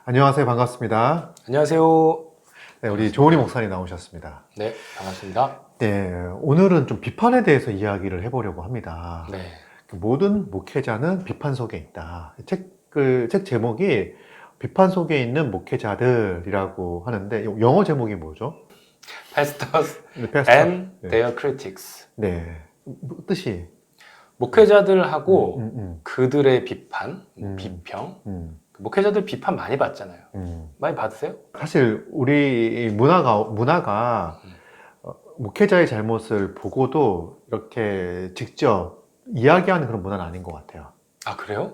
안녕하세요. 반갑습니다. 안녕하세요. 네, 우리 조은희 목사님 나오셨습니다. 네, 반갑습니다. 네, 오늘은 좀 비판에 대해서 이야기를 해보려고 합니다. 네, 모든 목회자는 비판 속에 있다. 책 제목이 비판 속에 있는 목회자들이라고 하는데, 영어 제목이 뭐죠? Pastors 네, 패스터. and 네. their critics. 네. 뜻이? 목회자들하고 그들의 비판, 비평. 음. 목회자들 비판 많이 받잖아요. 많이 받으세요? 사실 우리 문화가 목회자의 잘못을 보고도 이렇게 직접 이야기하는 그런 문화는 아닌 것 같아요. 아, 그래요?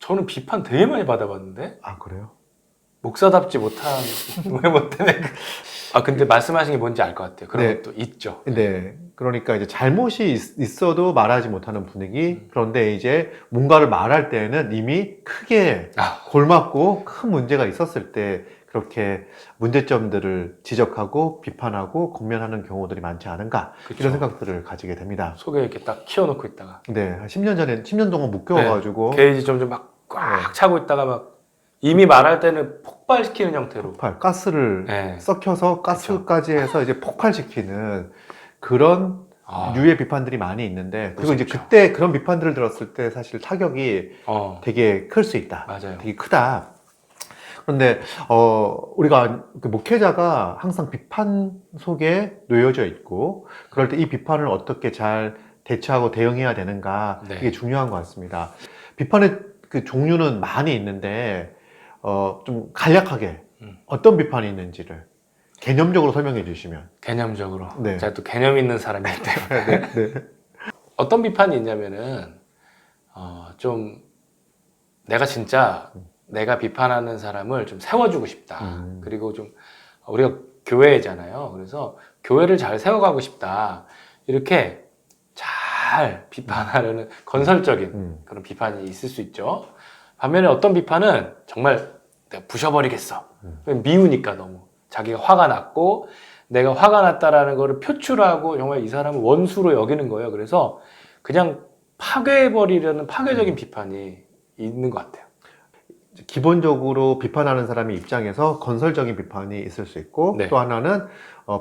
저는 비판 되게 많이 받아봤는데 아, 그래요? 목사답지 못한 외모 때문에. 아, 근데 말씀하신 게 뭔지 알 것 같아요. 그런 네. 것도 있죠. 네. 그러니까 이제 잘못이 있어도 말하지 못하는 분위기. 그런데 이제 뭔가를 말할 때는 이미 크게 골맞고 큰 문제가 있었을 때 그렇게 문제점들을 지적하고 비판하고 권면하는 경우들이 많지 않은가. 그쵸. 이런 생각들을 가지게 됩니다. 속에 이렇게 딱 키워놓고 있다가 네. 한 10년 동안 묶여가지고. 게이지 점점 막 꽉 차고 있다가 막 이미 말할 때는 폭발시키는 형태로. 가스를 네. 썩혀서 가스까지 해서 이제 폭발시키는 그런 류의 비판들이 많이 있는데, 그리고 이제 무섭죠. 그때 그런 비판들을 들었을 때 사실 타격이 되게 클 수 있다. 맞아요. 되게 크다. 그런데 우리가 그 목회자가 항상 비판 속에 놓여져 있고, 그럴 때 이 비판을 어떻게 잘 대처하고 대응해야 되는가, 네. 이게 중요한 것 같습니다. 비판의 그 종류는 많이 있는데 좀 간략하게 어떤 비판이 있는지를 개념적으로 설명해 주시면. 개념적으로. 네. 제가 또 개념 있는 사람이기 때문에. 네. 어떤 비판이 있냐면은, 좀, 내가 진짜, 내가 비판하는 사람을 좀 세워주고 싶다. 그리고 좀, 우리가 교회잖아요. 그래서 교회를 잘 세워가고 싶다. 이렇게 잘 비판하려는 건설적인 그런 비판이 있을 수 있죠. 반면에 어떤 비판은 정말 내가 부셔버리겠어. 미우니까 너무. 자기가 화가 났고 내가 화가 났다라는 거를 표출하고 정말 이 사람을 원수로 여기는 거예요. 그래서 그냥 파괴해버리려는 파괴적인 비판이 있는 것 같아요. 기본적으로 비판하는 사람의 입장에서 건설적인 비판이 있을 수 있고, 네. 또 하나는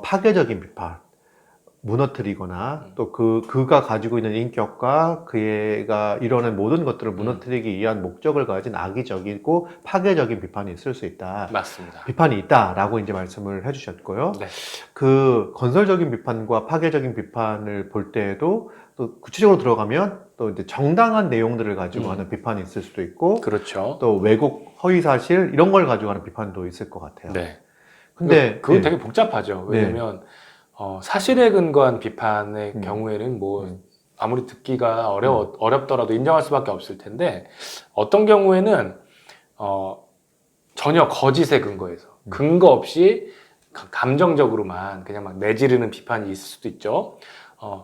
파괴적인 비판, 무너뜨리거나 또 그가 가지고 있는 인격과 그가 이뤄낸 모든 것들을 무너뜨리기 위한 목적을 가진 악의적이고 파괴적인 비판이 있을 수 있다. 맞습니다. 비판이 있다라고 이제 말씀을 해주셨고요. 네. 그 건설적인 비판과 파괴적인 비판을 볼 때에도 또 구체적으로 들어가면 또 이제 정당한 내용들을 가지고 하는 비판이 있을 수도 있고, 그렇죠. 또 왜곡, 허위 사실 이런 걸 가지고 하는 비판도 있을 것 같아요. 네. 근데 그건 네. 되게 복잡하죠. 왜냐면 사실에 근거한 비판의 경우에는 뭐 아무리 듣기가 어렵더라도 인정할 수밖에 없을 텐데, 어떤 경우에는 전혀 거짓에 근거해서 근거 없이 감정적으로만 그냥 막 내지르는 비판이 있을 수도 있죠.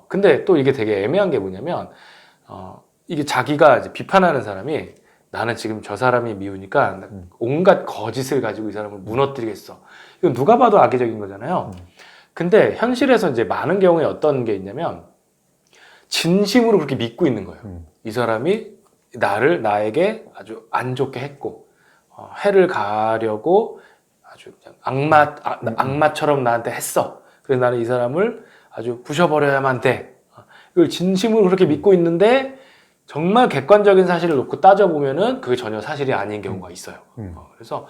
근데 또 이게 되게 애매한 게 뭐냐면 이게 자기가 이제 비판하는 사람이 나는 지금 저 사람이 미우니까 온갖 거짓을 가지고 이 사람을 무너뜨리겠어. 이건 누가 봐도 악의적인 거잖아요. 근데 현실에서 이제 많은 경우에 어떤 게 있냐면 진심으로 그렇게 믿고 있는 거예요. 이 사람이 나에게 아주 안 좋게 했고 해를 가려고 아주 그냥 악마처럼 나한테 했어. 그래서 나는 이 사람을 아주 부셔버려야만 돼. 이걸 진심으로 그렇게 믿고 있는데 정말 객관적인 사실을 놓고 따져보면은 그게 전혀 사실이 아닌 경우가 있어요. 그래서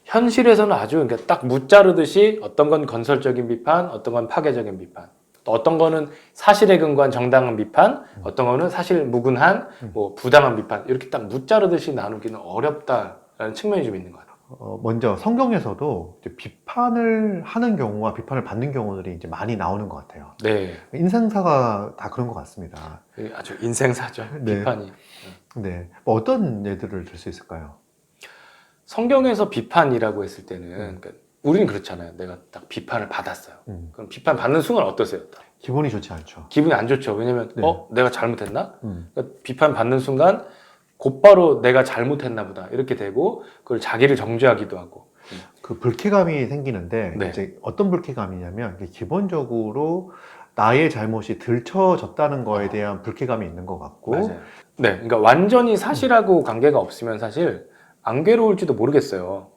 현실에서는 아주 그러니까 딱 무자르듯이 어떤 건 건설적인 비판, 어떤 건 파괴적인 비판, 또 어떤 거는 사실에 근거한 정당한 비판, 어떤 거는 사실 무근한 뭐 부당한 비판, 이렇게 딱 무자르듯이 나누기는 어렵다라는 측면이 좀 있는 것 같아요. 먼저 성경에서도 이제 비판을 하는 경우와 비판을 받는 경우들이 이제 많이 나오는 것 같아요. 네, 인생사가 다 그런 것 같습니다. 아주 인생사죠. 네. 비판이. 네. 뭐 어떤 예들을 들 수 있을까요? 성경에서 비판이라고 했을 때는 그러니까 우리는 그렇잖아요. 내가 딱 비판을 받았어요. 그럼 비판 받는 순간 어떠세요? 기분이 좋지 않죠. 기분이 안 좋죠. 왜냐면 네. 내가 잘못했나? 그러니까 비판 받는 순간 곧바로 내가 잘못했나 보다 이렇게 되고 그걸 자기를 정죄하기도 하고. 그 불쾌감이 생기는데 네. 이제 어떤 불쾌감이냐면 기본적으로 나의 잘못이 들춰졌다는 거에 대한 불쾌감이 있는 것 같고. 맞아요. 네, 그러니까 완전히 사실하고 관계가 없으면 사실 안 괴로울지도 모르겠어요.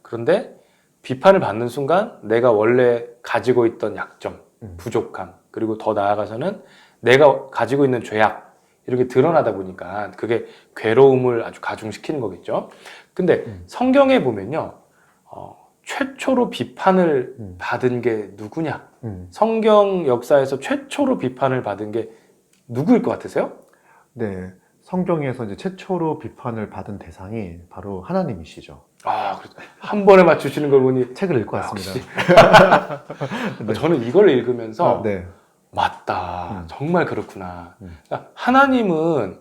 그런데 비판을 받는 순간 내가 원래 가지고 있던 약점, 부족함, 그리고 더 나아가서는 내가 가지고 있는 죄악 이렇게 드러나다 보니까 그게 괴로움을 아주 가중시키는 거겠죠. 근데 성경에 보면요, 최초로 비판을 받은 게 누구냐? 성경 역사에서 최초로 비판을 받은 게 누구일 것 같으세요? 네. 성경에서 이제 최초로 비판을 받은 대상이 바로 하나님이시죠. 아, 그렇죠. 한 번에 맞추시는 걸 보니 책을 읽고 역시. 왔습니다. 네. 저는 이걸 읽으면서 네. 맞다. 정말 그렇구나. 그러니까 하나님은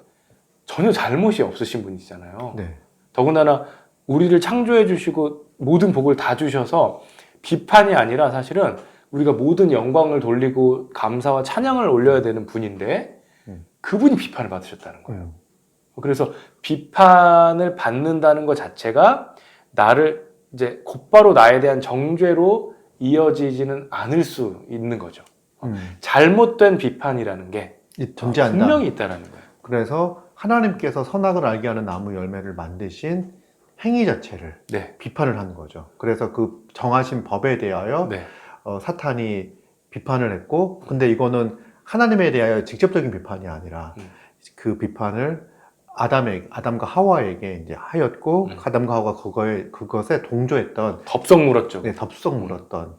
전혀 잘못이 없으신 분이시잖아요. 네. 더군다나 우리를 창조해 주시고 모든 복을 다 주셔서 비판이 아니라 사실은 우리가 모든 영광을 돌리고 감사와 찬양을 올려야 되는 분인데 그분이 비판을 받으셨다는 거예요. 그래서 비판을 받는다는 것 자체가 나를 이제 곧바로 나에 대한 정죄로 이어지지는 않을 수 있는 거죠. 잘못된 비판이라는 게 존재한다. 분명히 있다는 거예요. 그래서 하나님께서 선악을 알게 하는 나무 열매를 만드신 행위 자체를 네. 비판을 하는 거죠. 그래서 그 정하신 법에 대하여 네. 사탄이 비판을 했고, 근데 이거는 하나님에 대하여 직접적인 비판이 아니라 그 비판을 아담과 하와에게 이제 하였고, 아담과 하와가 그것에 동조했던, 덥석 물었죠. 네, 덥석 물었던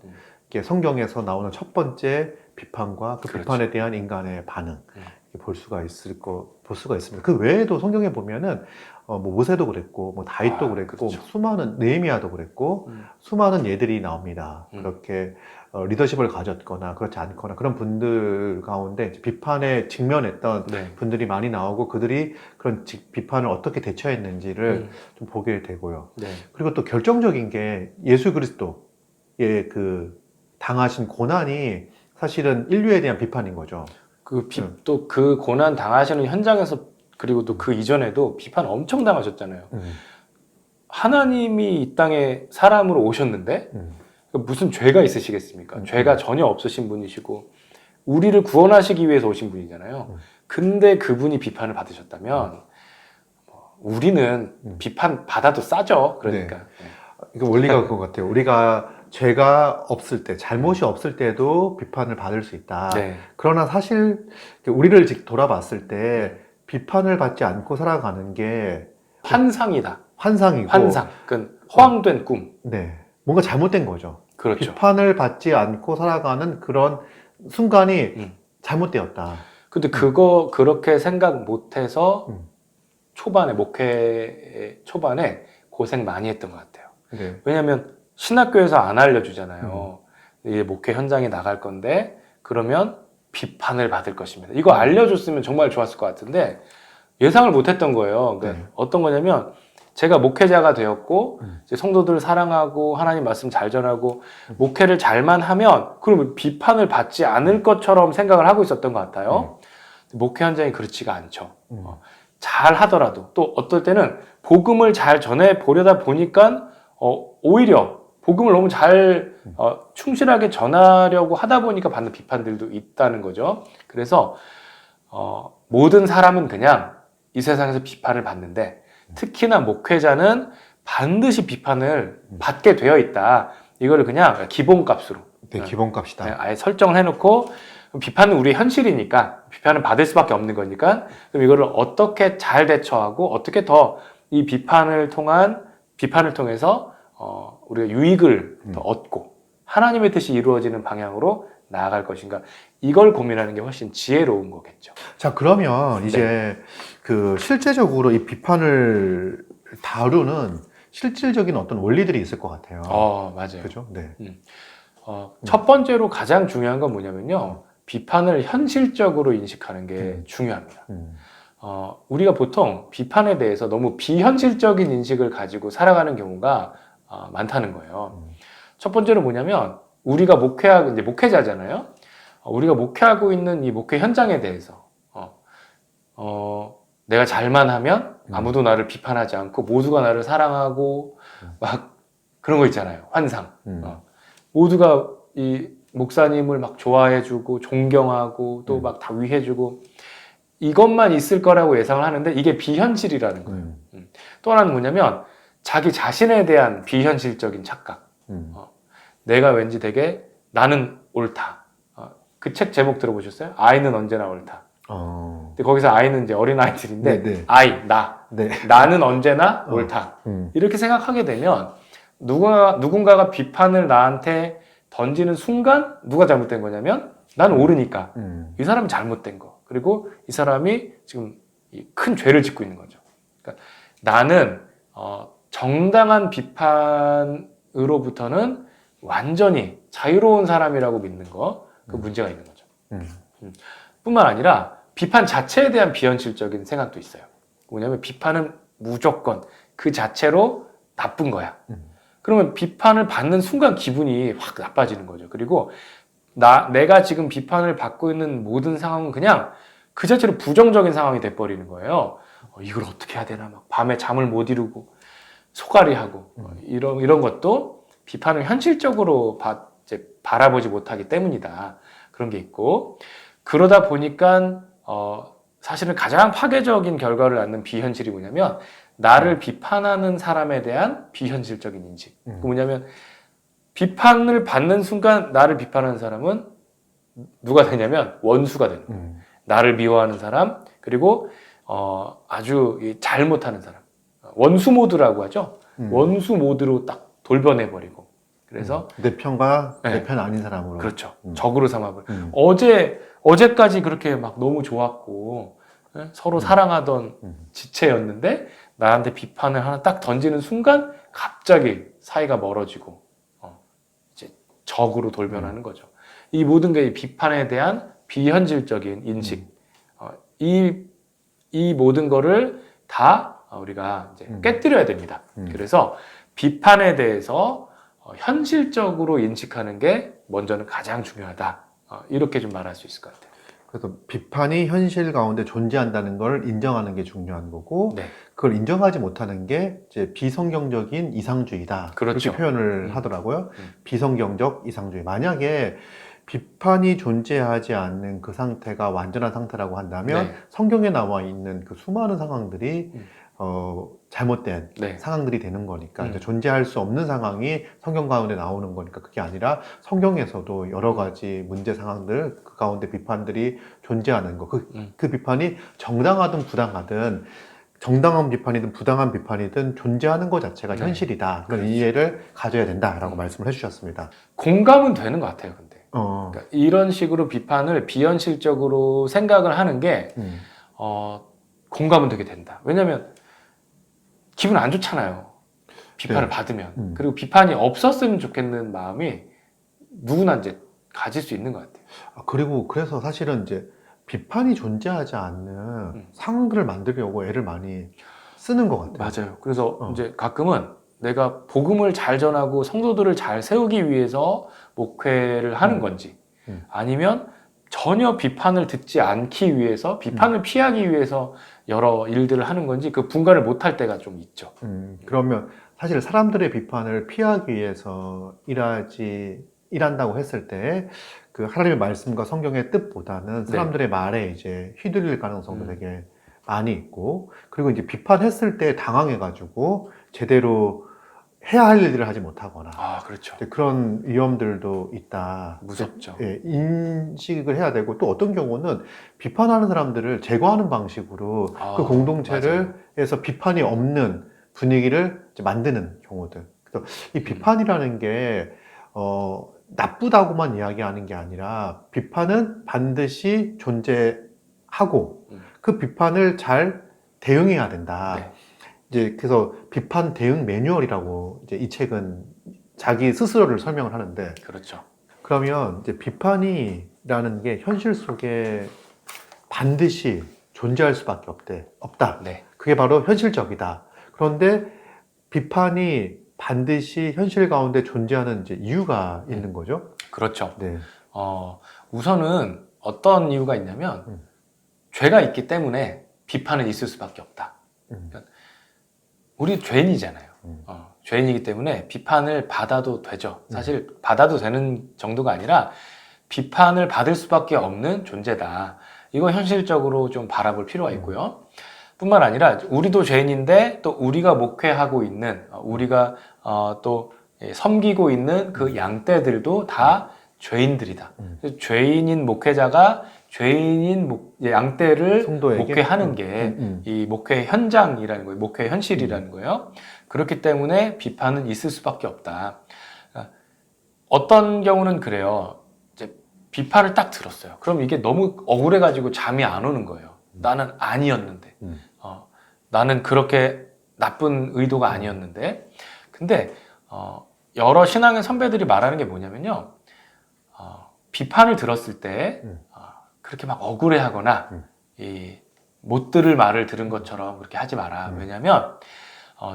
게 성경에서 나오는 첫 번째 비판과 그 그렇죠. 비판에 대한 인간의 반응 볼 수가 있습니다. 그 외에도 성경에 보면은 뭐 모세도 그랬고, 뭐 다윗도 그랬고, 그렇죠. 수많은 느헤미야도 그랬고, 수많은 예들이 나옵니다. 그렇게 리더십을 가졌거나 그렇지 않거나 그런 분들 가운데 이제 비판에 직면했던 네. 분들이 많이 나오고 그들이 그런 비판을 어떻게 대처했는지를 좀 보게 되고요. 네. 그리고 또 결정적인 게 예수 그리스도의 그 당하신 고난이 사실은 인류에 대한 비판인 거죠. 또 그 고난 당하시는 현장에서 그리고 또 그 이전에도 비판 엄청 당하셨잖아요. 하나님이 이 땅에 사람으로 오셨는데 무슨 죄가 있으시겠습니까? 죄가 전혀 없으신 분이시고 우리를 구원하시기 위해서 오신 분이잖아요. 근데 그분이 비판을 받으셨다면 우리는 비판 받아도 싸죠. 그러니까. 이거 원리가 그거 같아요. 우리가 죄가 없을 때, 잘못이 없을 때도 비판을 받을 수 있다. 네. 그러나 사실 우리를 돌아봤을 때 비판을 받지 않고 살아가는 게 환상이다. 환상이고, 환상. 그건 허황된 꿈. 네, 뭔가 잘못된 거죠. 그렇죠. 비판을 받지 않고 살아가는 그런 순간이 잘못되었다. 근데 그거 그렇게 생각 못해서 초반에 목회 초반에 고생 많이 했던 것 같아요. 네. 왜냐하면 신학교에서 안 알려주잖아요. 이제 목회 현장에 나갈 건데 그러면 비판을 받을 것입니다. 이거 알려줬으면 정말 좋았을 것 같은데 예상을 못했던 거예요. 그러니까 어떤 거냐면 제가 목회자가 되었고 이제 성도들을 사랑하고 하나님 말씀 잘 전하고 목회를 잘만 하면 그러면 비판을 받지 않을 것처럼 생각을 하고 있었던 것 같아요. 목회 현장이 그렇지가 않죠. 잘 하더라도 또 어떨 때는 복음을 잘 전해 보려다 보니까 오히려 복음을 너무 잘 충실하게 전하려고 하다 보니까 받는 비판들도 있다는 거죠. 그래서 모든 사람은 그냥 이 세상에서 비판을 받는데 특히나 목회자는 반드시 비판을 받게 되어 있다. 이거를 그냥 기본값으로 네, 기본값이다. 아예 설정을 해놓고 비판은 우리의 현실이니까 비판을 받을 수밖에 없는 거니까 그럼 이거를 어떻게 잘 대처하고 어떻게 더 이 비판을 통해서 우리가 유익을 더 얻고 하나님의 뜻이 이루어지는 방향으로 나아갈 것인가 이걸 고민하는 게 훨씬 지혜로운 거겠죠. 자, 그러면 이제 그 실제적으로 이 비판을 다루는 실질적인 어떤 원리들이 있을 것 같아요. 맞아요. 그죠? 네. 첫 번째로 가장 중요한 건 뭐냐면요. 비판을 현실적으로 인식하는 게 중요합니다. 우리가 보통 비판에 대해서 너무 비현실적인 인식을 가지고 살아가는 경우가 많다는 거예요. 첫 번째로 뭐냐면 우리가 이제 목회자잖아요. 우리가 목회하고 있는 이 목회 현장에 대해서 내가 잘만 하면 아무도 나를 비판하지 않고 모두가 나를 사랑하고 막 그런 거 있잖아요. 환상. 모두가 이 목사님을 막 좋아해주고 존경하고 또 막 다 위해주고 이것만 있을 거라고 예상을 하는데 이게 비현실이라는 거예요. 또 하나는 뭐냐면 자기 자신에 대한 비현실적인 착각. 내가 왠지 되게 나는 옳다. 그 책 제목 들어보셨어요? 아이는 언제나 옳다. 근데 거기서 아이는 이제 어린 아이들인데 네, 네. 아이, 나. 네. 나는 언제나 옳다. 이렇게 생각하게 되면 누군가가 비판을 나한테 던지는 순간 누가 잘못된 거냐면 나는 옳으니까 이 사람이 잘못된 거. 그리고 이 사람이 지금 큰 죄를 짓고 있는 거죠. 그러니까 나는 정당한 비판으로부터는 완전히 자유로운 사람이라고 믿는 거, 그 문제가 있는 거죠. 뿐만 아니라 비판 자체에 대한 비현실적인 생각도 있어요. 뭐냐면 비판은 무조건 그 자체로 나쁜 거야. 그러면 비판을 받는 순간 기분이 확 나빠지는 거죠. 그리고 내가 지금 비판을 받고 있는 모든 상황은 그냥 그 자체로 부정적인 상황이 돼버리는 거예요. 이걸 어떻게 해야 되나, 막 밤에 잠을 못 이루고 소갈이하고 이런 것도 비판을 현실적으로 이제 바라보지 못하기 때문이다. 그런 게 있고, 그러다 보니까 사실은 가장 파괴적인 결과를 낳는 비현실이 뭐냐면 나를 비판하는 사람에 대한 비현실적인 인식. 그 뭐냐면 비판을 받는 순간 나를 비판하는 사람은 누가 되냐면 원수가 되는 거예요. 나를 미워하는 사람, 그리고 아주 잘못하는 사람. 원수 모드라고 하죠. 원수 모드로 딱 돌변해버리고. 그래서 내 편과 네. 내 편 아닌 사람으로. 그렇죠. 적으로 삼아버려. 어제까지 그렇게 막 너무 좋았고 서로 사랑하던 지체였는데 나한테 비판을 하나 딱 던지는 순간 갑자기 사이가 멀어지고 이제 적으로 돌변하는 거죠. 이 모든 게 비판에 대한 비현실적인 인식, 이 모든 거를 다 우리가 이제 깨뜨려야 됩니다. 그래서 비판에 대해서 현실적으로 인식하는 게 먼저는 가장 중요하다. 이렇게 좀 말할 수 있을 것 같아요. 그래서 비판이 현실 가운데 존재한다는 걸 인정하는 게 중요한 거고, 네. 그걸 인정하지 못하는 게 이제 비성경적인 이상주의다. 그렇죠. 그렇게 표현을 하더라고요. 비성경적 이상주의. 만약에 비판이 존재하지 않는 그 상태가 완전한 상태라고 한다면 네. 성경에 나와 있는 그 수많은 상황들이 잘못된 네. 상황들이 되는 거니까 이제 존재할 수 없는 상황이 성경 가운데 나오는 거니까 그게 아니라 성경에서도 여러 가지 문제 상황들 그 가운데 비판들이 존재하는 거. 그 비판이 정당하든 부당하든 정당한 비판이든 부당한 비판이든 존재하는 것 자체가 네. 현실이다. 그런 이해를 가져야 된다라고 말씀을 해주셨습니다. 공감은 되는 것 같아요. 근데 그러니까 이런 식으로 비판을 비현실적으로 생각을 하는 게 공감은 되게 된다. 왜냐하면 기분 안 좋잖아요. 비판을 네. 받으면. 그리고 비판이 없었으면 좋겠는 마음이 누구나 이제 가질 수 있는 것 같아요. 그리고 그래서 사실은 이제 비판이 존재하지 않는 상황들을 만들려고 애를 많이 쓰는 것 같아요. 맞아요. 그래서 이제 가끔은 내가 복음을 잘 전하고 성도들을 잘 세우기 위해서 목회를 하는 건지 아니면 전혀 비판을 듣지 않기 위해서 비판을 피하기 위해서 여러 일들을 하는 건지 그 분간을 못할 때가 좀 있죠. 그러면 사실 사람들의 비판을 피하기 위해서 일한다고 했을 때 그 하나님의 말씀과 성경의 뜻보다는 사람들의 말에 이제 휘둘릴 가능성도 되게 많이 있고, 그리고 이제 비판했을 때 당황해가지고 제대로 해야 할 일들을 하지 못하거나 그렇죠. 그런 위험들도 있다. 무섭죠. 예, 인식을 해야 되고, 또 어떤 경우는 비판하는 사람들을 제거하는 방식으로 그 공동체에서 비판이 없는 분위기를 이제 만드는 경우들. 그래서 이 비판이라는 게 나쁘다고만 이야기하는 게 아니라 비판은 반드시 존재하고 그 비판을 잘 대응해야 된다. 네. 이제 그래서 비판 대응 매뉴얼이라고 이제 이 책은 자기 스스로를 설명을 하는데, 그렇죠. 그러면 이제 비판이라는 게 현실 속에 반드시 존재할 수밖에 없다. 네. 그게 바로 현실적이다. 그런데 비판이 반드시 현실 가운데 존재하는 이제 이유가 있는 거죠. 그렇죠. 네. 우선은 어떤 이유가 있냐면 죄가 있기 때문에 비판은 있을 수밖에 없다. 그러니까 우리 죄인이잖아요. 죄인이기 때문에 비판을 받아도 되죠. 사실 받아도 되는 정도가 아니라 비판을 받을 수밖에 없는 존재다. 이거 현실적으로 좀 바라볼 필요가 있고요. 뿐만 아니라 우리도 죄인인데 또 우리가 목회하고 있는 우리가 또 섬기고 있는 그 양떼들도 다 죄인들이다. 그래서 죄인인 목회자가 죄인인 양떼를 성도에게? 목회하는 게 이 목회 현장이라는 거예요. 목회 현실이라는 거예요. 그렇기 때문에 비판은 있을 수밖에 없다. 어떤 경우는 그래요. 이제 비판을 딱 들었어요. 그럼 이게 너무 억울해가지고 잠이 안 오는 거예요. 나는 아니었는데, 나는 그렇게 나쁜 의도가 아니었는데. 근데 여러 신앙의 선배들이 말하는 게 뭐냐면요. 비판을 들었을 때 그렇게 막 억울해하거나 못 들을 말을 들은 것처럼 그렇게 하지 마라. 왜냐하면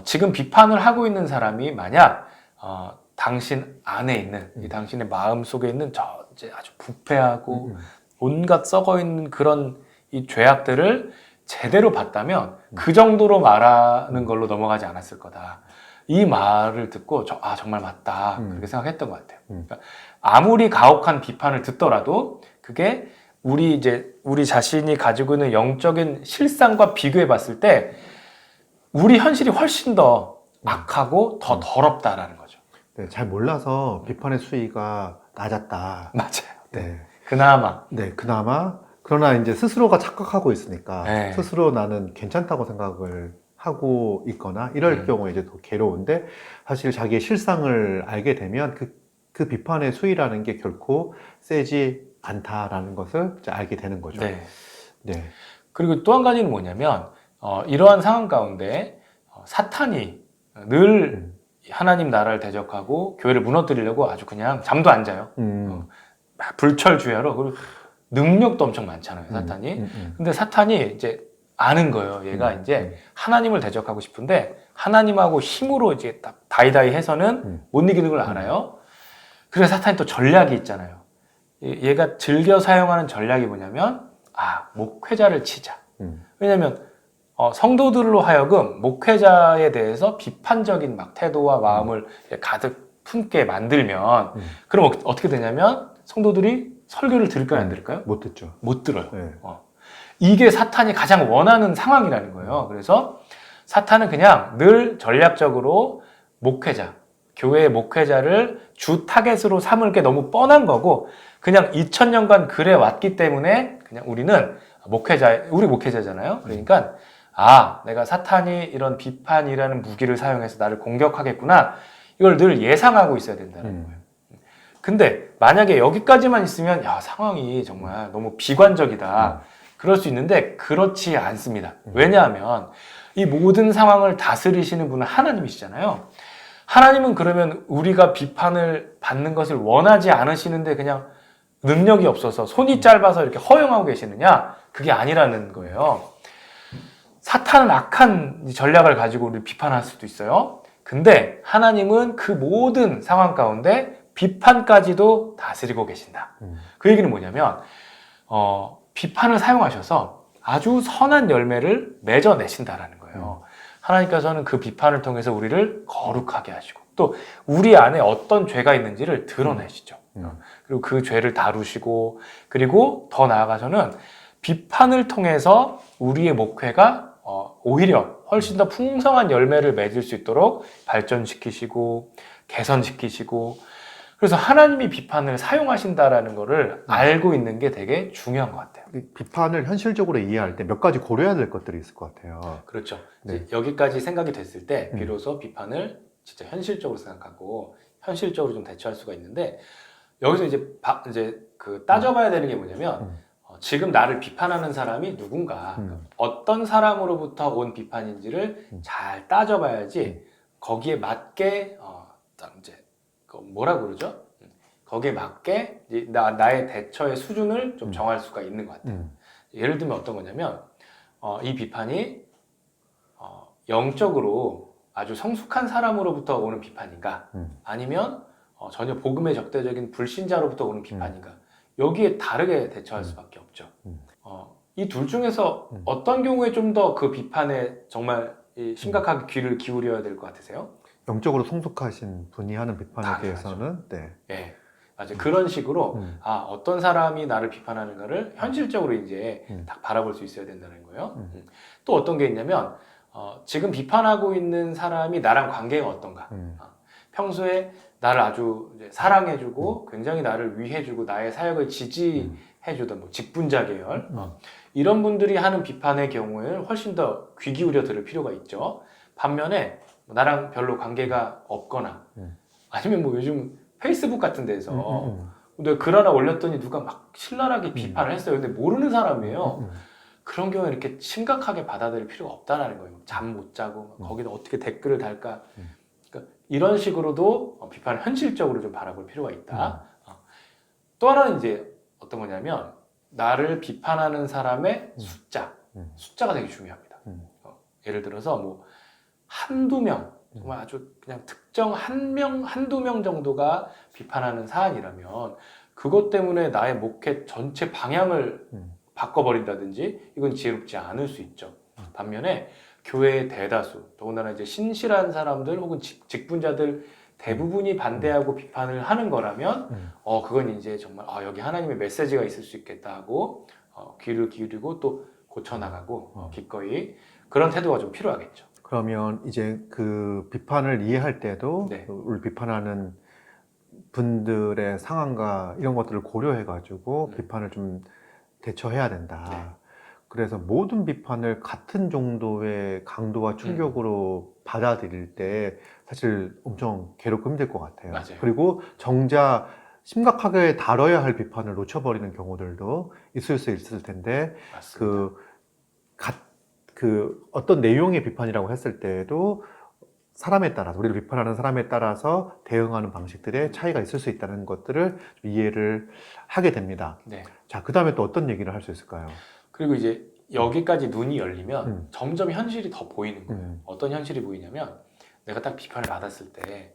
지금 비판을 하고 있는 사람이 만약 당신 안에 있는 이 당신의 마음 속에 있는 저 이제 아주 부패하고 온갖 썩어 있는 그런 이 죄악들을 제대로 봤다면 그 정도로 말하는 걸로 넘어가지 않았을 거다. 이 말을 듣고 정말 맞다 그렇게 생각했던 것 같아요. 그러니까 아무리 가혹한 비판을 듣더라도 그게 우리 자신이 가지고 있는 영적인 실상과 비교해 봤을 때 우리 현실이 훨씬 더 악하고 더 더럽다라는 거죠. 네, 잘 몰라서 비판의 수위가 낮았다. 맞아요. 네. 그나마. 네, 그나마. 그러나 이제 스스로가 착각하고 있으니까 네. 스스로 나는 괜찮다고 생각을 하고 있거나 이럴 경우에 이제 더 괴로운데 사실 자기의 실상을 알게 되면 그 비판의 수위라는 게 결코 세지 않다라는 것을 이제 알게 되는 거죠. 네. 네. 그리고 또 한 가지는 뭐냐면 이러한 상황 가운데 사탄이 늘 하나님 나라를 대적하고 교회를 무너뜨리려고 아주 그냥 잠도 안 자요. 불철주야로. 그리고 능력도 엄청 많잖아요, 사탄이. 근데 사탄이 이제 아는 거예요. 얘가 이제 하나님을 대적하고 싶은데 하나님하고 힘으로 이제 다이다이 해서는 못 이기는 걸 알아요. 그래서 사탄이 또 전략이 있잖아요. 얘가 즐겨 사용하는 전략이 뭐냐면 목회자를 치자. 왜냐면 성도들로 하여금 목회자에 대해서 비판적인 막 태도와 마음을 가득 품게 만들면 그럼 어떻게 되냐면 성도들이 설교를 들을까요, 안 들을까요? 못 듣죠. 못 들어요. 네. 이게 사탄이 가장 원하는 상황이라는 거예요. 그래서 사탄은 그냥 늘 전략적으로 목회자, 교회의 목회자를 주 타겟으로 삼을 게 너무 뻔한 거고 그냥 2000년간 그래 왔기 때문에 그냥 우리는 우리 목회자잖아요. 그러니까 내가 사탄이 이런 비판이라는 무기를 사용해서 나를 공격하겠구나. 이걸 늘 예상하고 있어야 된다는 거예요. 근데 만약에 여기까지만 있으면 상황이 정말 너무 비관적이다. 그럴 수 있는데 그렇지 않습니다. 왜냐하면 이 모든 상황을 다스리시는 분은 하나님이시잖아요. 하나님은 그러면 우리가 비판을 받는 것을 원하지 않으시는데 그냥 능력이 없어서 손이 짧아서 이렇게 허용하고 계시느냐? 그게 아니라는 거예요. 사탄은 악한 전략을 가지고 우리를 비판할 수도 있어요. 근데 하나님은 그 모든 상황 가운데 비판까지도 다스리고 계신다. 그 얘기는 뭐냐면 비판을 사용하셔서 아주 선한 열매를 맺어내신다라는 거예요. 하나님께서는 그 비판을 통해서 우리를 거룩하게 하시고 또 우리 안에 어떤 죄가 있는지를 드러내시죠. 그리고 그 죄를 다루시고 그리고 더 나아가서는 비판을 통해서 우리의 목회가 오히려 훨씬 더 풍성한 열매를 맺을 수 있도록 발전시키시고 개선시키시고 그래서 하나님이 비판을 사용하신다라는 거를 알고 있는 게 되게 중요한 것 같아요. 비판을 현실적으로 이해할 때 몇 가지 고려해야 될 것들이 있을 것 같아요. 그렇죠. 네. 이제 여기까지 생각이 됐을 때 비로소 비판을 진짜 현실적으로 생각하고 현실적으로 좀 대처할 수가 있는데 여기서 이제 따져봐야 되는 게 뭐냐면 지금 나를 비판하는 사람이 누군가 어떤 사람으로부터 온 비판인지를 잘 따져봐야지 거기에 맞게 이제 뭐라 그러죠? 거기에 맞게 나의 대처의 수준을 좀 정할 수가 있는 것 같아요. 예를 들면 어떤 거냐면 이 비판이 영적으로 아주 성숙한 사람으로부터 오는 비판인가 아니면 전혀 복음에 적대적인 불신자로부터 오는 비판인가 여기에 다르게 대처할 수밖에 없죠. 이 둘 중에서 어떤 경우에 좀 더 그 비판에 정말 심각하게 귀를 기울여야 될 것 같으세요? 영적으로 성숙하신 분이 하는 비판에 당연하죠. 대해서는 네. 예, 맞아요. 그런 식으로 음. 어떤 사람이 나를 비판하는가를 현실적으로 이제 음. 딱 바라볼 수 있어야 된다는 거예요. 음. 또 어떤 게 있냐면 지금 비판하고 있는 사람이 나랑 관계가 어떤가. 음. 평소에 나를 아주 이제 사랑해주고 굉장히 나를 위해주고 나의 사역을 지지해주던 뭐 직분자 계열 이런 분들이 하는 비판의 경우에는 훨씬 더 귀 기울여 들을 필요가 있죠. 반면에 뭐 나랑 별로 관계가 없거나 아니면 뭐 요즘 페이스북 같은 데서 내가 글 하나 올렸더니 누가 막 신랄하게 비판을 했어요. 근데 모르는 사람이에요. 그런 경우에 이렇게 심각하게 받아들일 필요가 없다는 거예요. 잠 못 자고 거기다 어떻게 댓글을 달까. 그러니까 이런 식으로도 비판을 현실적으로 좀 바라볼 필요가 있다. 또 하나는 이제 어떤 거냐면 나를 비판하는 사람의 숫자가 되게 중요합니다. 예를 들어서 뭐 한두 명, 정말 아주 그냥 특정 한두 명 정도가 비판하는 사안이라면 그것 때문에 나의 목회 전체 방향을 바꿔버린다든지 이건 지혜롭지 않을 수 있죠. 반면에 교회의 대다수, 더군다나 이제 신실한 사람들 혹은 직분자들 대부분이 반대하고 비판을 하는 거라면 그건 이제 정말 여기 하나님의 메시지가 있을 수 있겠다 하고 귀를 기울이고 또 고쳐나가고 기꺼이 그런 태도가 좀 필요하겠죠. 그러면 이제 그 비판을 이해할 때도 네. 우리 비판하는 분들의 상황과 이런 것들을 고려해가지고 비판을 좀 대처해야 된다. 네. 그래서 모든 비판을 같은 정도의 강도와 충격으로 받아들일 때 사실 엄청 괴롭고 힘들 것 같아요. 맞아요. 그리고 정작 심각하게 다뤄야 할 비판을 놓쳐버리는 경우들도 있을 수 있을 텐데 맞습니다. 그 어떤 내용의 비판이라고 했을 때에도 사람에 따라서 우리를 비판하는 사람에 따라서 대응하는 방식들의 차이가 있을 수 있다는 것들을 좀 이해를 하게 됩니다. 네. 자, 그 다음에 또 어떤 얘기를 할 수 있을까요? 그리고 이제 여기까지 눈이 열리면 점점 현실이 더 보이는 거예요. 어떤 현실이 보이냐면 내가 딱 비판을 받았을 때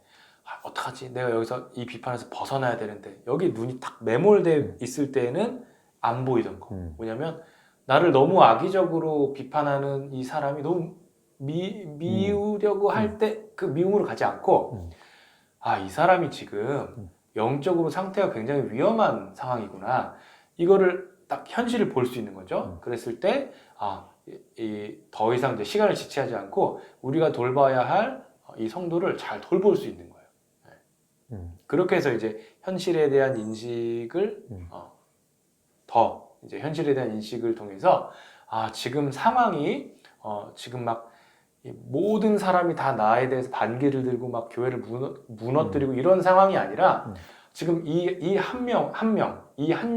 어떡하지? 내가 여기서 이 비판에서 벗어나야 되는데 여기 눈이 딱 매몰돼 있을 때는 안 보이던 거. 뭐냐면 나를 너무 악의적으로 비판하는 이 사람이 너무 미우려고 할 때 그 미움으로 가지 않고 이 사람이 지금 영적으로 상태가 굉장히 위험한 상황이구나. 이거를 딱 현실을 볼 수 있는 거죠. 그랬을 때 더 이상 이제 시간을 지체하지 않고 우리가 돌봐야 할 이 성도를 잘 돌볼 수 있는 거예요. 그렇게 해서 이제 현실에 대한 인식을 더 이제 현실에 대한 인식을 통해서 지금 상황이 지금 막 모든 사람이 다 나에 대해서 반기를 들고 막 교회를 무너뜨리고 이런 상황이 아니라 지금 이 한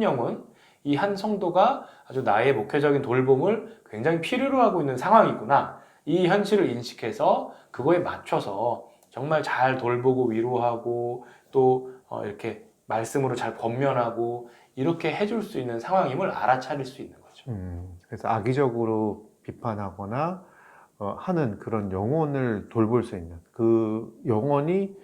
영은 이 한 성도가 아주 나의 목회적인 돌봄을 굉장히 필요로 하고 있는 상황이구나. 이 현실을 인식해서 그거에 맞춰서 정말 잘 돌보고 위로하고 또 이렇게 말씀으로 잘 권면하고 이렇게 해줄 수 있는 상황임을 알아차릴 수 있는 거죠. 그래서 악의적으로 비판하거나 하는 그런 영혼을 돌볼 수 있는 그 영혼이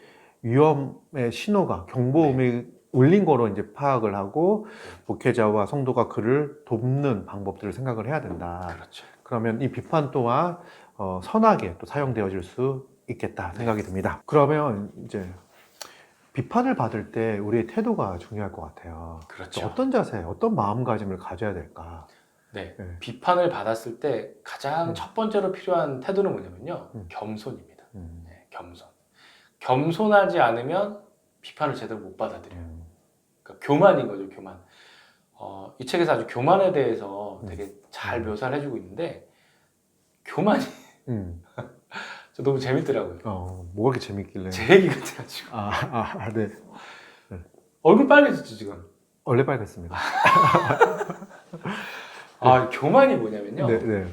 위험의 신호가 경보음이 울린 거로 이제 파악을 하고 목회자와 성도가 그를 돕는 방법들을 생각을 해야 된다. 그렇죠. 그러면 이 비판 또한 선하게 또 사용되어질 수 있겠다 생각이 듭니다. 그러면 이제 비판을 받을 때 우리의 태도가 중요할 것 같아요. 그렇죠. 어떤 자세, 어떤 마음가짐을 가져야 될까? 네. 네. 비판을 받았을 때 가장 첫 번째로 필요한 태도는 뭐냐면요. 겸손입니다. 네, 겸손. 겸손하지 않으면 비판을 제대로 못 받아들여요. 그러니까 교만인 거죠, 교만. 이 책에서 아주 교만에 대해서 되게 잘 묘사를 해주고 있는데 교만이 저 너무 재밌더라고요. 뭐가 그렇게 재밌길래? 제 얘기 같아가지고. 네. 얼굴 빨개졌죠, 지금? 원래 빨갛습니다. 교만이 뭐냐면요. 네.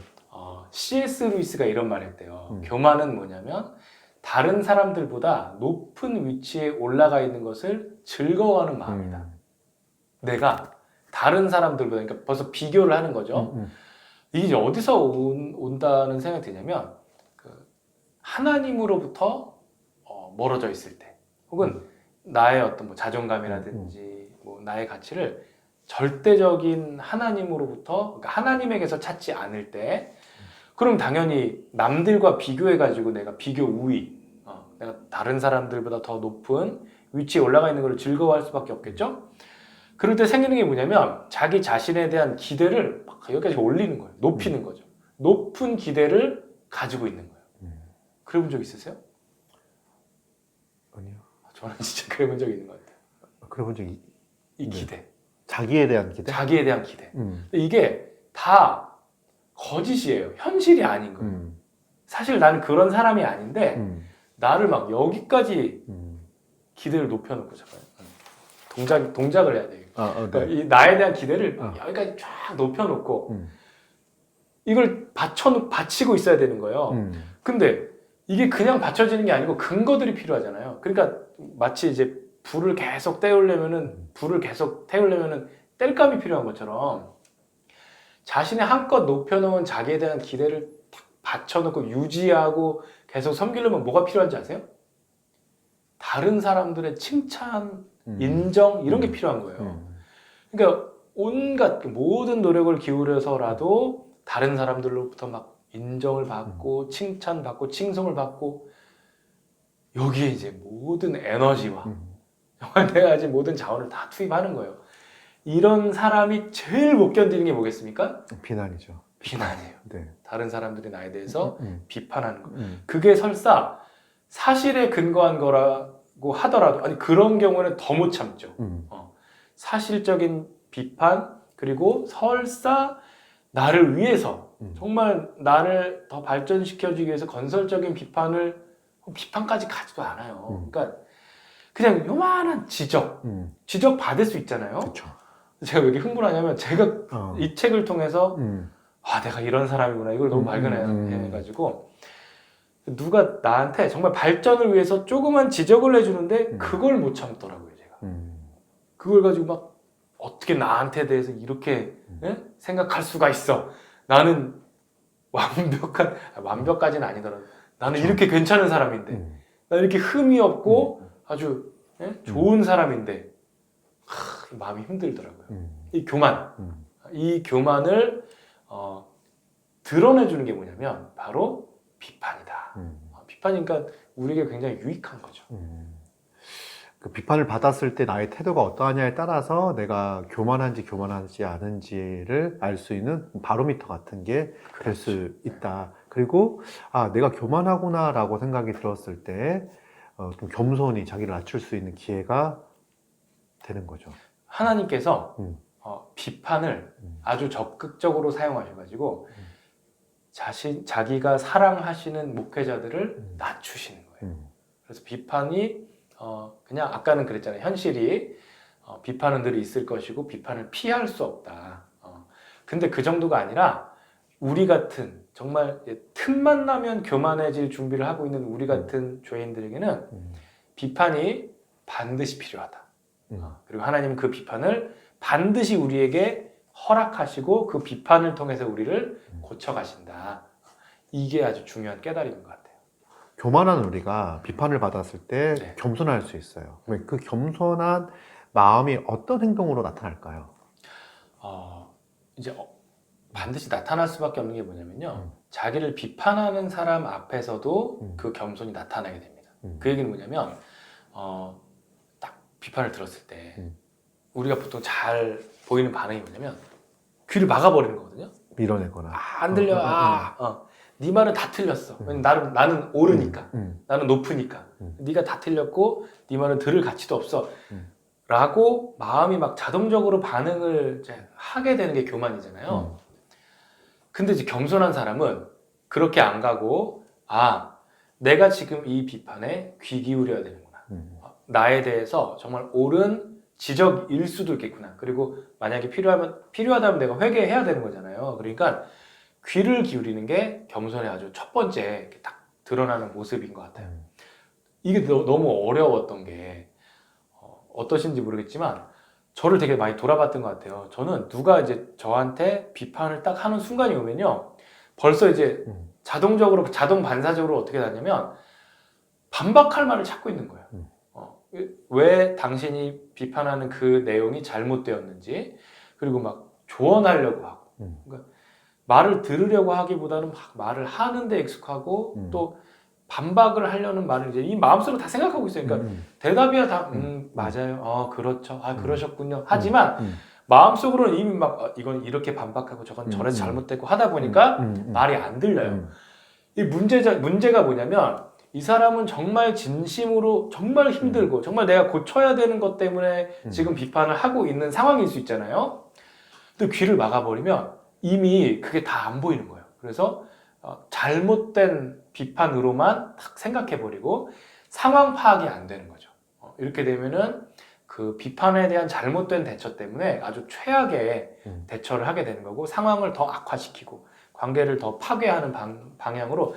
C.S. 루이스가 이런 말을 했대요. 교만은 뭐냐면 다른 사람들보다 높은 위치에 올라가 있는 것을 즐거워하는 마음이다. 내가 다른 사람들보다, 그러니까 벌써 비교를 하는 거죠. 이게 이제 어디서 온다는 생각이 드냐면 하나님으로부터 멀어져 있을 때, 혹은 나의 어떤 뭐 자존감이라든지 뭐 나의 가치를 절대적인 하나님으로부터, 그러니까 하나님에게서 찾지 않을 때, 그럼 당연히 남들과 비교해가지고 내가 비교 우위, 내가 다른 사람들보다 더 높은 위치에 올라가 있는 걸 즐거워할 수밖에 없겠죠? 그럴 때 생기는 게 뭐냐면 자기 자신에 대한 기대를 막 여기까지 올리는 거예요. 높이는 거죠. 높은 기대를 가지고 있는 거예요. 그래 본 적 있으세요? 아니요. 저는 진짜 그래 본 적이 있는 것 같아요. 그래 본 적이 이 기대. 자기에 대한 기대? 자기에 대한 기대. 근데 이게 다 거짓이에요. 현실이 아닌 거예요. 사실 나는 그런 사람이 아닌데 나를 막 여기까지 기대를 높여놓고 잠깐 동작을 해야 돼요. 그러니까 이 나에 대한 기대를 막 여기까지 쫙 높여놓고 이걸 받치고 있어야 되는 거예요. 근데 이게 그냥 받쳐지는 게 아니고 근거들이 필요하잖아요. 그러니까 마치 이제 불을 계속 태우려면은 뗄감이 필요한 것처럼 자신의 한껏 높여놓은 자기에 대한 기대를 탁 받쳐놓고 유지하고 계속 섬기려면 뭐가 필요한지 아세요? 다른 사람들의 칭찬, 인정 이런 게 필요한 거예요. 그러니까 온갖 모든 노력을 기울여서라도 다른 사람들로부터 막 인정을 받고 칭찬받고 칭송을 받고 여기에 이제 모든 에너지와 정말 내가 가진 모든 자원을 다 투입하는 거예요. 이런 사람이 제일 못 견디는 게 뭐겠습니까? 비난이죠. 비난이에요. 네. 다른 사람들이 나에 대해서 비판하는 거. 음. 그게 설사 사실에 근거한 거라고 하더라도 아니 그런 경우는 더 못 참죠. 사실적인 비판 그리고 설사 나를 위해서 정말 나를 더 발전시켜주기 위해서 건설적인 비판까지 가지도 않아요. 그러니까 그냥 요만한 지적 받을 수 있잖아요. 그쵸. 제가 왜 이렇게 흥분하냐면 제가 이 책을 통해서 아 내가 이런 사람이구나 이걸 너무 발견해가지고 누가 나한테 정말 발전을 위해서 조그만 지적을 해주는데 그걸 못 참더라고요 제가. 그걸 가지고 막 어떻게 나한테 대해서 이렇게 생각할 수가 있어. 나는 완벽까지는 아니더라도 나는 그쵸. 이렇게 괜찮은 사람인데 나는 이렇게 흠이 없고 아주 좋은 사람인데 마음이 힘들더라고요. 이 교만을 드러내주는 게 뭐냐면 바로 비판이다. 비판이니까 우리에게 굉장히 유익한 거죠. 그 비판을 받았을 때 나의 태도가 어떠하냐에 따라서 내가 교만한지 교만하지 않은지를 알 수 있는 바로미터 같은 게 될 수 있다. 그리고 내가 교만하구나 라고 생각이 들었을 때 좀 겸손히 자기를 낮출 수 있는 기회가 되는 거죠. 하나님께서 비판을 아주 적극적으로 사용하셔가지고 자기가 사랑하시는 목회자들을 낮추시는 거예요. 그래서 비판이 그냥 아까는 그랬잖아요. 현실이 비판은 늘 있을 것이고 비판을 피할 수 없다. 근데 그 정도가 아니라 우리 같은 정말 틈만 나면 교만해질 준비를 하고 있는 우리 같은 죄인들에게는 비판이 반드시 필요하다. 그리고 하나님은 그 비판을 반드시 우리에게 허락하시고 그 비판을 통해서 우리를 고쳐가신다. 이게 아주 중요한 깨달음인 것 같아요. 교만한 우리가 비판을 받았을 때 네. 겸손할 수 있어요. 그 겸손한 마음이 어떤 행동으로 나타날까요? 이제 반드시 나타날 수밖에 없는 게 뭐냐면요. 자기를 비판하는 사람 앞에서도 그 겸손이 나타나게 됩니다. 그 얘기는 뭐냐면 딱 비판을 들었을 때 우리가 보통 잘 보이는 반응이 뭐냐면 귀를 막아버리는 거거든요. 밀어내거나. 안 들려. 네 말은 다 틀렸어. 왜냐면 나는 옳으니까. 나는 높으니까. 네가 다 틀렸고 네 말은 들을 가치도 없어. 라고 마음이 막 자동적으로 반응을 이제 하게 되는 게 교만이잖아요. 근데 이제 겸손한 사람은 그렇게 안 가고 내가 지금 이 비판에 귀 기울여야 되는구나. 나에 대해서 정말 옳은 지적일 수도 있겠구나. 그리고 만약에 필요하다면 내가 회개해야 되는 거잖아요. 그러니까 귀를 기울이는 게 겸손의 아주 첫 번째 이렇게 딱 드러나는 모습인 것 같아요. 이게 너무 어려웠던 게 어떠신지 모르겠지만 저를 되게 많이 돌아봤던 것 같아요. 저는 누가 이제 저한테 비판을 딱 하는 순간이 오면요, 벌써 이제 자동적으로 자동 반사적으로 어떻게 되냐면 반박할 말을 찾고 있는 거예요. 왜 당신이 비판하는 그 내용이 잘못되었는지, 그리고 막 조언하려고 하고, 그러니까 말을 들으려고 하기보다는 막 말을 하는데 익숙하고 또 반박을 하려는 말을 이제 이 마음속으로 다 생각하고 있어요. 그러니까 대답이야 다 맞아요. 그렇죠. 그러셨군요. 하지만 마음속으로는 이미 막 이건 이렇게 반박하고 저건 저래서 잘못됐고 하다 보니까 말이 안 들려요. 이 문제가 뭐냐면 이 사람은 정말 진심으로 정말 힘들고 정말 내가 고쳐야 되는 것 때문에 지금 비판을 하고 있는 상황일 수 있잖아요. 근데 귀를 막아버리면 이미 그게 다 안 보이는 거예요. 그래서 잘못된 비판으로만 딱 생각해버리고 상황 파악이 안 되는 거죠. 이렇게 되면은 그 비판에 대한 잘못된 대처 때문에 아주 최악의 대처를 하게 되는 거고 상황을 더 악화시키고 관계를 더 파괴하는 방향으로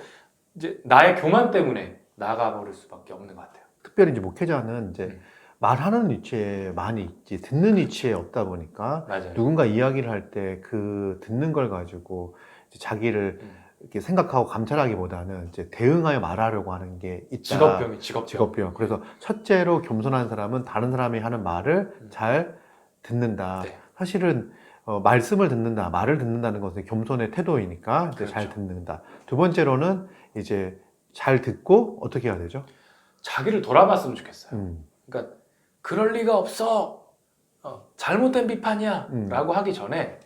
이제 나의 교만 때문에 나가버릴 수밖에 없는 것 같아요. 특별히 이제 목회자는 이제 말하는 위치에 많이 있지 듣는 위치에 없다 보니까 맞아요. 누군가 이야기를 할 때 그 듣는 걸 가지고 이제 자기를 이렇게 생각하고 감찰하기보다는 이제 대응하여 말하려고 하는 게 있다. 직업병이 직업병. 그래서 첫째로 겸손한 사람은 다른 사람이 하는 말을 잘 듣는다. 네. 사실은 말씀을 듣는다, 말을 듣는다는 것은 겸손의 태도이니까 이제 그렇죠. 잘 듣는다. 두 번째로는 이제 잘 듣고 어떻게 해야 되죠? 자기를 돌아봤으면 좋겠어요. 그러니까 그럴 리가 없어. 잘못된 비판이야. 라고 하기 전에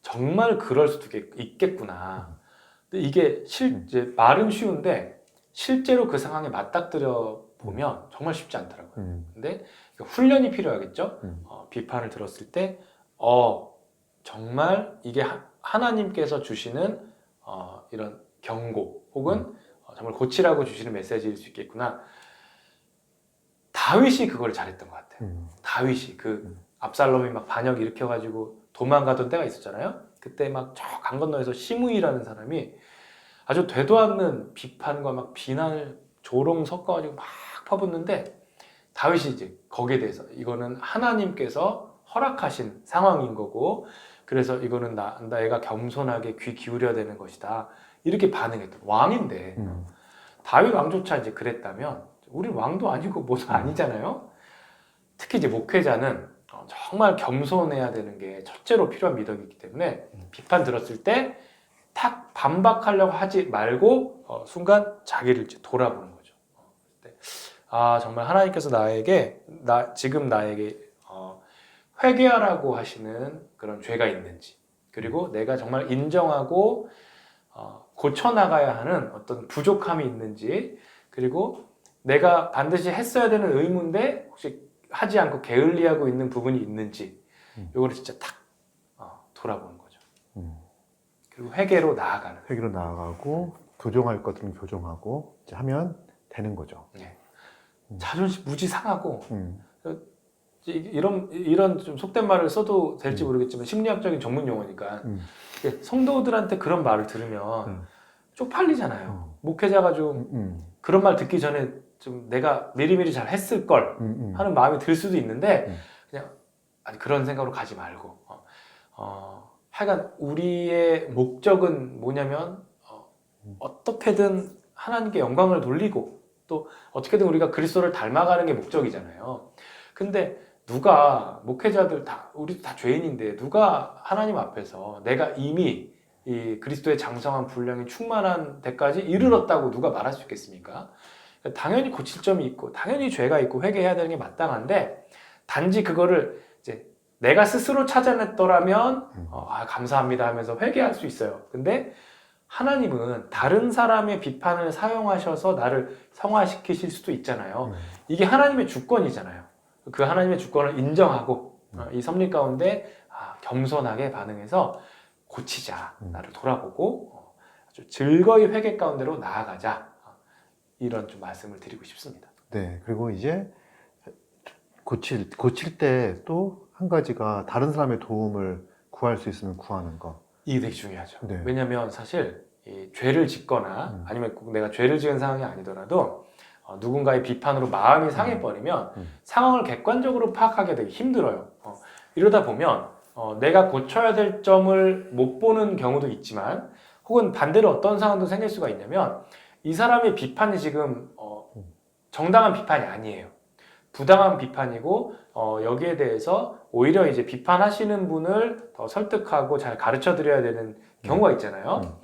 정말 그럴 수도 있겠구나. 근데 이게 이제 말은 쉬운데 실제로 그 상황에 맞닥뜨려 보면 정말 쉽지 않더라고요. 근데 훈련이 필요하겠죠. 비판을 들었을 때 정말 이게 하나님께서 주시는 이런 경고 혹은 정말 고치라고 주시는 메시지일 수 있겠구나. 다윗이 그걸 잘했던 것 같아요. 다윗이 압살롬이 막 반역 일으켜가지고 도망가던 때가 있었잖아요. 그때 막 저 강 건너에서 시므이라는 사람이 아주 되도 않는 비판과 막 비난을 조롱 섞어가지고 막 퍼붓는데 다윗이 이제 거기에 대해서 이거는 하나님께서 허락하신 상황인 거고 그래서 이거는 내가 겸손하게 귀 기울여야 되는 것이다. 이렇게 반응했던 왕인데 다윗 왕조차 이제 그랬다면 우리 왕도 아니고 뭐도 아니잖아요. 특히 이제 목회자는 정말 겸손해야 되는 게 첫째로 필요한 미덕이기 때문에 비판 들었을 때 탁 반박하려고 하지 말고 순간 자기를 이제 돌아보는 거죠. 정말 하나님께서 지금 나에게 회개하라고 하시는 그런 죄가 있는지 그리고 내가 정말 인정하고 고쳐나가야 하는 어떤 부족함이 있는지 그리고 내가 반드시 했어야 되는 의무인데 혹시 하지 않고 게을리하고 있는 부분이 있는지 이거를 진짜 탁 돌아보는 거죠. 그리고 회개로 나아가고 교정할 것들은 교정하고 이제 하면 되는 거죠. 네. 자존심 무지 상하고 이런 좀 속된 말을 써도 될지 모르겠지만 심리학적인 전문 용어니까 성도들한테 그런 말을 들으면 쪽팔리잖아요. 목회자가 좀 그런 말 듣기 전에 좀 내가 미리미리 잘 했을 걸 하는 마음이 들 수도 있는데 그냥 그런 생각으로 가지 말고 하여간 우리의 목적은 뭐냐면 어떻게든 하나님께 영광을 돌리고 또 어떻게든 우리가 그리스도를 닮아가는 게 목적이잖아요. 근데 누가 목회자들 우리도 다 죄인인데 누가 하나님 앞에서 내가 이미 이 그리스도의 장성한 분량이 충만한 데까지 이르렀다고 누가 말할 수 있겠습니까? 당연히 고칠 점이 있고 당연히 죄가 있고 회개해야 되는 게 마땅한데 단지 그거를 이제 내가 스스로 찾아냈더라면 감사합니다 하면서 회개할 수 있어요. 근데 하나님은 다른 사람의 비판을 사용하셔서 나를 성화시키실 수도 있잖아요. 이게 하나님의 주권이잖아요. 그 하나님의 주권을 인정하고 이 섭리 가운데 겸손하게 반응해서 고치자, 나를 돌아보고 아주 즐거이 회개 가운데로 나아가자 이런 좀 말씀을 드리고 싶습니다. 네, 그리고 이제 고칠 때 또 한 가지가 다른 사람의 도움을 구할 수 있으면 구하는 거. 이게 되게 중요하죠. 네. 왜냐하면 사실 이 죄를 짓거나 아니면 꼭 내가 죄를 지은 상황이 아니더라도 누군가의 비판으로 마음이 상해버리면 상황을 객관적으로 파악하기 되게 힘들어요. 이러다 보면 내가 고쳐야 될 점을 못 보는 경우도 있지만 혹은 반대로 어떤 상황도 생길 수가 있냐면 이 사람의 비판이 지금 정당한 비판이 아니에요. 부당한 비판이고 여기에 대해서 오히려 이제 비판하시는 분을 더 설득하고 잘 가르쳐 드려야 되는 경우가 있잖아요.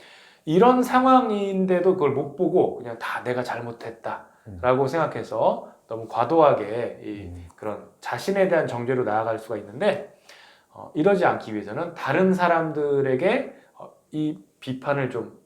이런 상황인데도 그걸 못 보고 그냥 다 내가 잘못했다라고 생각해서 너무 과도하게 그런 자신에 대한 정죄로 나아갈 수가 있는데 이러지 않기 위해서는 다른 사람들에게 이 비판을 좀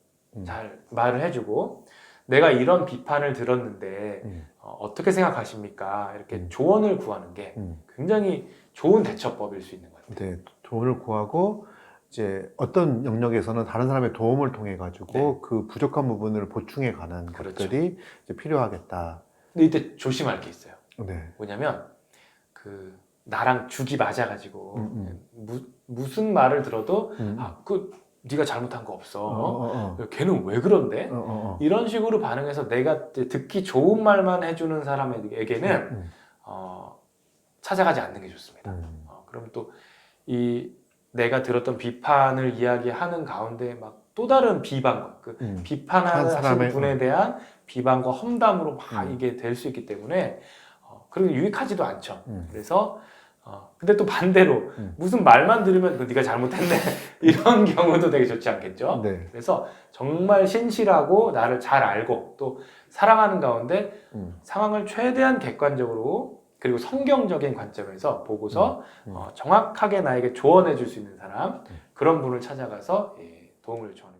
잘 말을 해주고 내가 이런 비판을 들었는데 어떻게 생각하십니까? 이렇게 조언을 구하는 게 굉장히 좋은 대처법일 수 있는 것 같아요. 네, 조언을 구하고 이제 어떤 영역에서는 다른 사람의 도움을 통해 가지고 네. 그 부족한 부분을 보충해 가는 그렇죠. 것들이 이제 필요하겠다. 근데 이때 조심할 게 있어요. 네. 뭐냐면 그 나랑 죽이 맞아가지고 무슨 말을 들어도 네가 잘못한 거 없어. 걔는 왜 그런데? 이런 식으로 반응해서 내가 듣기 좋은 말만 해주는 사람에게는 찾아가지 않는 게 좋습니다. 그럼 또 이 내가 들었던 비판을 이야기하는 가운데 막 또 다른 비방과 비판하는 사람의, 분에 대한 비방과 험담으로 막 이게 될 수 있기 때문에 그리고 유익하지도 않죠. 그래서 근데 또 반대로 무슨 말만 들으면 네가 잘못했네 이런 경우도 되게 좋지 않겠죠. 네. 그래서 정말 신실하고 나를 잘 알고 또 사랑하는 가운데 상황을 최대한 객관적으로 그리고 성경적인 관점에서 보고서 정확하게 나에게 조언해 줄 수 있는 사람 그런 분을 찾아가서 도움을 요청하는